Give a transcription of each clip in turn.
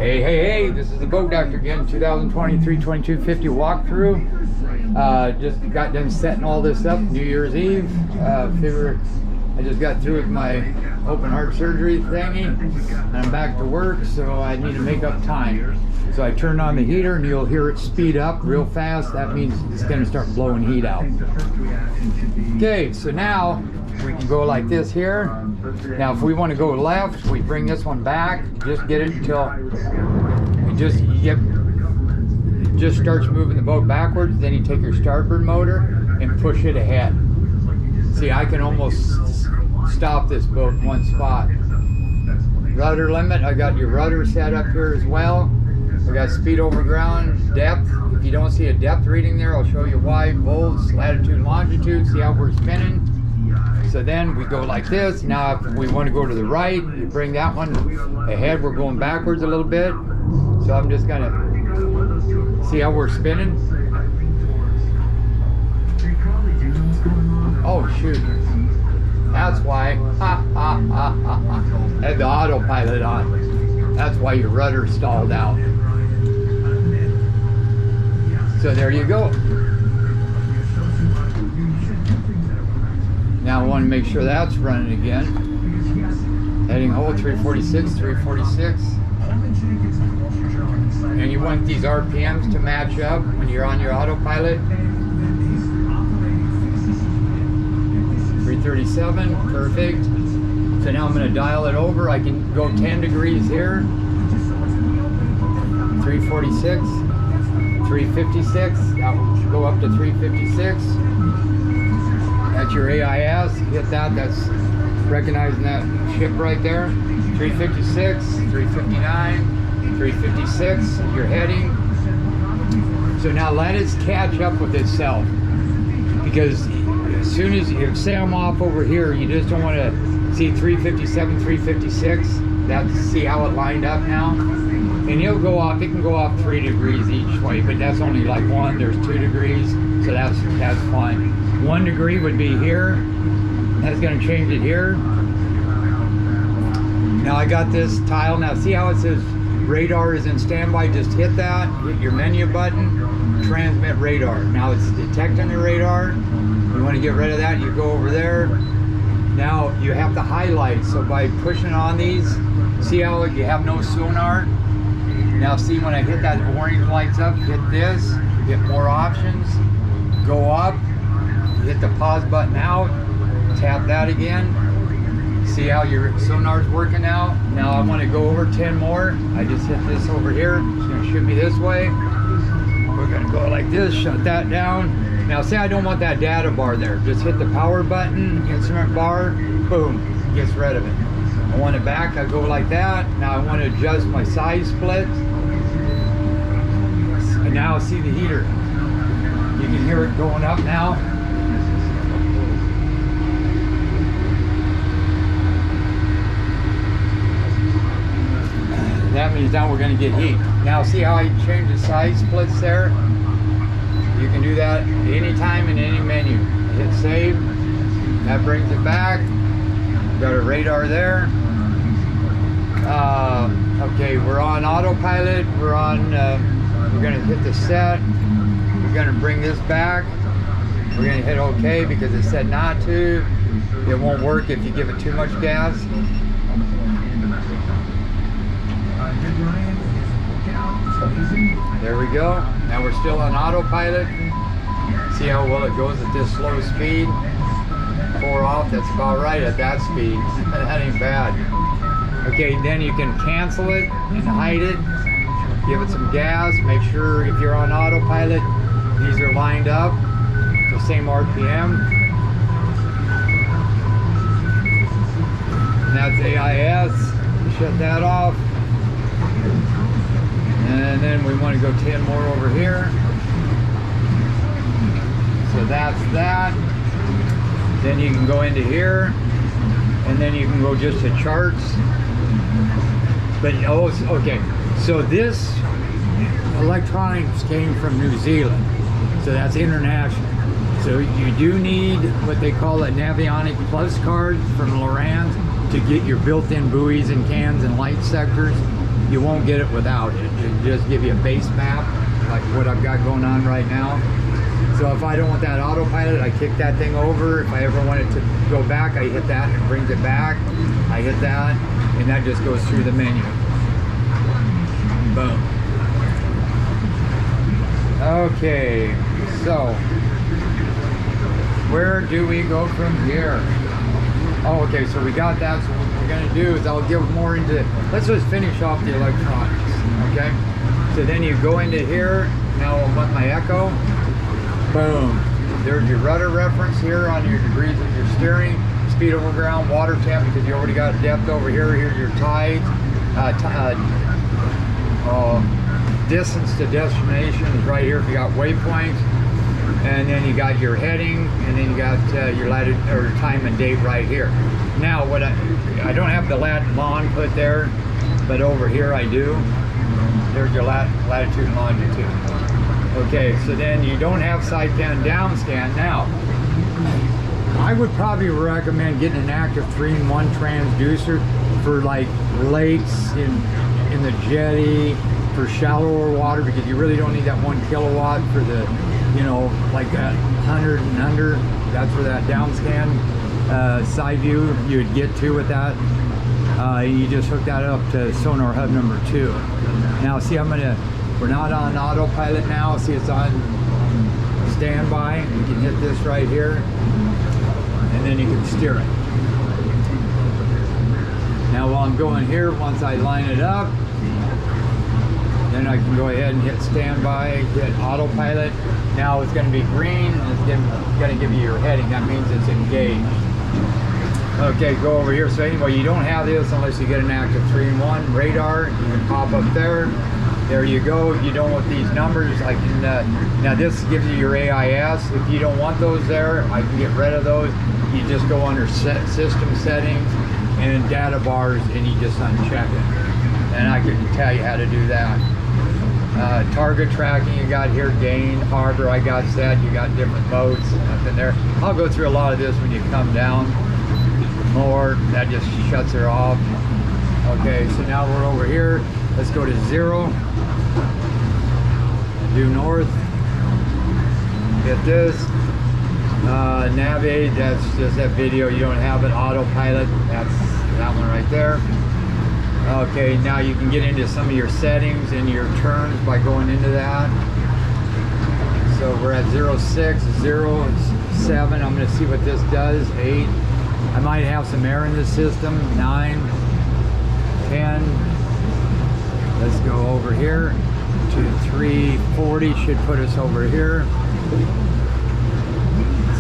Hey, this is the Boat Doctor again, 2023 2250 walkthrough. Just got done setting all this up, New Year's Eve. Figure I just got through with my open heart surgery thingy, and I'm back to work, so I need to make up time. So I turned on the heater, and you'll hear it speed up real fast. That means it's going to start blowing heat out. Okay, so now we can go like this here. Now if we want to go left, we bring this one back, just get it until it just starts moving the boat backwards. Then you take your starboard motor and push it ahead. See, I can almost stop this boat in one spot. Rudder limit, I got your rudder set up here as well. I got speed over ground, depth. If you don't see a depth reading there, I'll show you why. Volts, latitude, longitude, see how we're spinning. So then we go like this. Now if we want to go to the right, you bring that one ahead. We're going backwards a little bit. So I'm just gonna see how we're spinning. Oh shoot. That's why. Had the autopilot on. That's why your rudder stalled out. So there you go. Now I want to make sure that's running again. Heading hole 346, 346. And you want these RPMs to match up when you're on your autopilot. 337, perfect. So now I'm going to dial it over. I can go 10 degrees here. 346, 356. That will go up to 356. That's your AIS, hit that, that's recognizing that ship right there. 356, 359, 356, your heading. So now let it catch up with itself. Because as soon as you say I'm off over here, you just don't want to see 357, 356. That's, see how it lined up now? And it'll go off, it can go off 3 degrees each way, but that's only like one, there's 2 degrees, so that's fine. 1 degree would be here. That's going to change it here. Now I got this tile. Now see how it says radar is in standby? Just hit that, hit your menu button, transmit radar. Now it's detecting the radar. You want to get rid of that, you go over there. Now you have to highlight. So by pushing on these, see how you have no sonar? Now see when I hit that orange lights up, hit this, get more options, go up. Hit the pause button out, tap that again. See how your sonar's working out? Now I want to go over 10 more. I just hit this over here. It's going to shoot me this way. We're going to go like this, shut that down. Now say I don't want that data bar there. Just hit the power button, instrument bar, boom, gets rid of it. I want it back, I go like that. Now I want to adjust my size split. And now see the heater. You can hear it going up now. That means now we're going to get heat. Now see how I change the size splits there? You can do that anytime in any menu. Hit save. That brings it back. Got a radar there. Okay, we're on autopilot. We're on. We're going to hit the set. We're going to bring this back. We're going to hit OK because it said not to. It won't work if you give it too much gas. There we go. Now we're still on autopilot. See how well it goes at this slow speed. 4 off, that's about right at that speed. That ain't bad. Okay, then you can cancel it and hide it. Give it some gas. Make sure if you're on autopilot, these are lined up. It's the same RPM. And that's AIS. Shut that off. And then we want to go 10 more over here. So that's that. Then you can go into here, and then you can go just to charts. But oh, okay. So this electronics came from New Zealand, so that's international. So you do need what they call a Navionic Plus card from Loran to get your built-in buoys and cans and light sectors. you won't get it without it. It'll just give you a base map, like what I've got going on right now. So if I don't want that autopilot, I kick that thing over. If I ever want it to go back, I hit that and it brings it back. I hit that, and that just goes through the menu. Boom. Okay, so where do we go from here? Oh, okay, so we got that. So what we're gonna do is I'll give more into, let's just finish off the electronics, okay? So then you go into here, now I'll want my echo, boom. There's your rudder reference here on your degrees of your steering, speed over ground, water temp, because you already got depth over here. Here's your tides, distance to destination is right here if you got waypoints, and then you got your heading, and then you got your latitude or time and date right here. Now what I don't have the lat and long put there, but over here I do. There's your latitude and longitude. Okay, so then you don't have side pan down scan. Now I would probably recommend getting an active 3-in-1 transducer for like lakes in the jetty, for shallower water, because you really don't need that 1 kilowatt for the, you know, like that 100 and under. That's where that down scan side view you would get to with that. You just hook that up to sonar hub number 2. Now see, we're not on autopilot now. See, it's on standby. You can hit this right here, and then you can steer it. Now while I'm going here, once I line it up, then I can go ahead and hit standby, hit autopilot. Now it's going to be green, and it's going to give you your heading. That means it's engaged. Okay, go over here. So anyway, you don't have this unless you get an active 3-in-1 radar. You can pop up there. There you go. You don't want these numbers. I can now this gives you your AIS. If you don't want those there, I can get rid of those. You just go under system settings and data bars, and you just uncheck it. And I can tell you how to do that. Target tracking, you got here, gain, harbor, I got set. You got different modes up in there. I'll go through a lot of this when you come down more. That just shuts her off. Okay, so now we're over here. Let's go to 0. Due north. Hit this. Navigate, that's just that video. You don't have an autopilot. That's that one right there. Okay, now you can get into some of your settings and your turns by going into that. So we're at 06, 07. I'm going to see what this does. 8. I might have some air in the system. 9, 10. Let's go over here to 340. Should put us over here.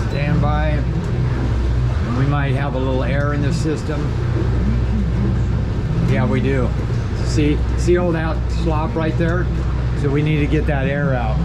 Standby. And we might have a little air in the system. Yeah, we do. See all that slop right there? So we need to get that air out.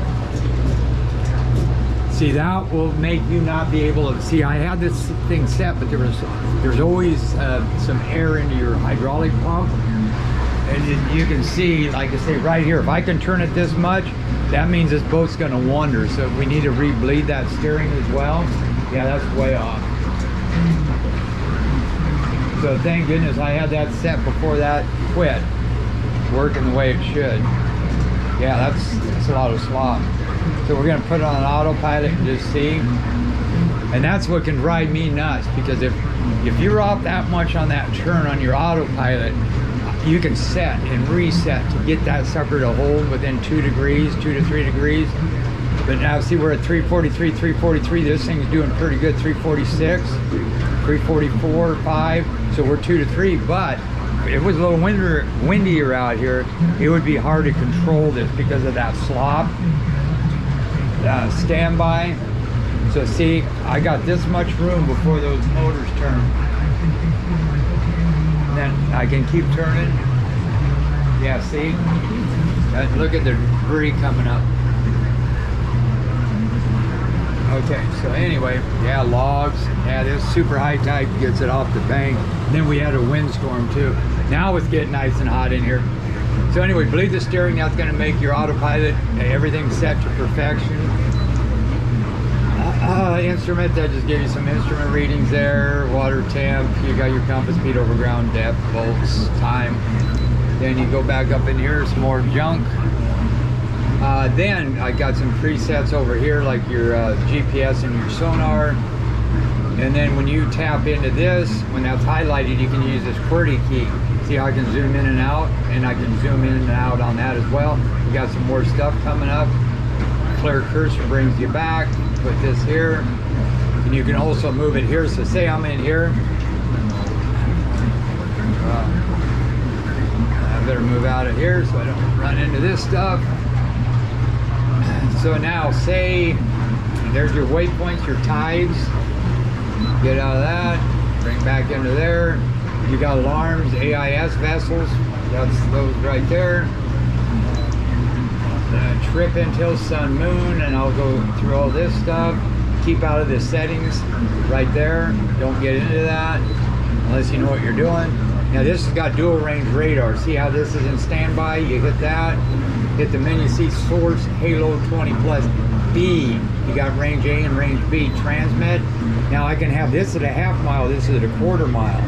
See, that will make you not be able to see. I had this thing set, but there's always some air into your hydraulic pump, and you can see, like I say, right here. If I can turn it this much, that means this boat's going to wander. So we need to re-bleed that steering as well. Yeah, that's way off. So thank goodness I had that set before that quit working the way it should. Yeah, that's a lot of slop. So we're going to put it on autopilot and just see. And that's what can drive me nuts, because if you're off that much on that turn on your autopilot, you can set and reset to get that sucker to hold within 2 degrees, 2 to 3 degrees. But now see, we're at 343, 343. This thing's doing pretty good. 346, 344, 5. So we're 2 to 3. But if it was a little windier out here, it would be hard to control this because of that slop. Standby. So see, I got this much room before those motors turn. And then I can keep turning. Yeah, see? Look at the debris coming up. Okay, so anyway, yeah, logs. Yeah, this super high tide gets it off the bank. And then we had a windstorm too. Now it's getting nice and hot in here. So anyway, bleed the steering. That's going to make your autopilot, everything set to perfection. Instrument, that just gave you some instrument readings there. Water temp, you got your compass, speed over ground, depth, volts, time. Then you go back up in here, some more junk. Then I got some presets over here, like your GPS and your sonar. And then when you tap into this, when that's highlighted, you can use this QWERTY key. See how I can zoom in and out, and I can zoom in and out on that as well. We got some more stuff coming up. Clear cursor brings you back. Put this here, and you can also move it here. So say I'm in here. I better move out of here so I don't run into this stuff. So now say there's your waypoints, your tides. Get out of that, bring back into there. You got alarms, AIS vessels, that's those right there. Trip until sun, moon, and I'll go through all this stuff. Keep out of the settings right there. Don't get into that unless you know what you're doing. Now this has got dual range radar. See how this is in standby? You hit that, hit the menu, see source, halo 20 plus B. You got range A and range B, transmit. Now I can have this at a half mile, this is at a quarter mile.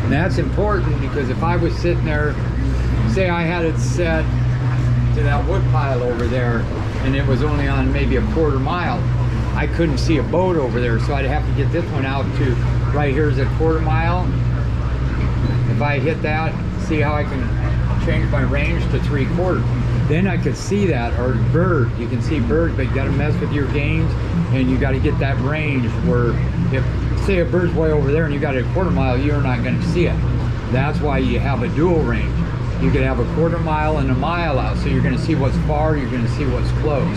And that's important because if I was sitting there, say I had it set to that wood pile over there and it was only on maybe a quarter mile, I couldn't see a boat over there, so I'd have to get this one out to right here's a quarter mile. If I hit that, see how I can change my range to 3/4. Then I could see that, or bird, you can see birds, but you got to mess with your gains and you got to get that range where if say a bird's way over there and you got a quarter mile, you're not going to see it. That's why you have a dual range. You could have a quarter mile and a mile out, so you're going to see what's far, you're going to see what's close.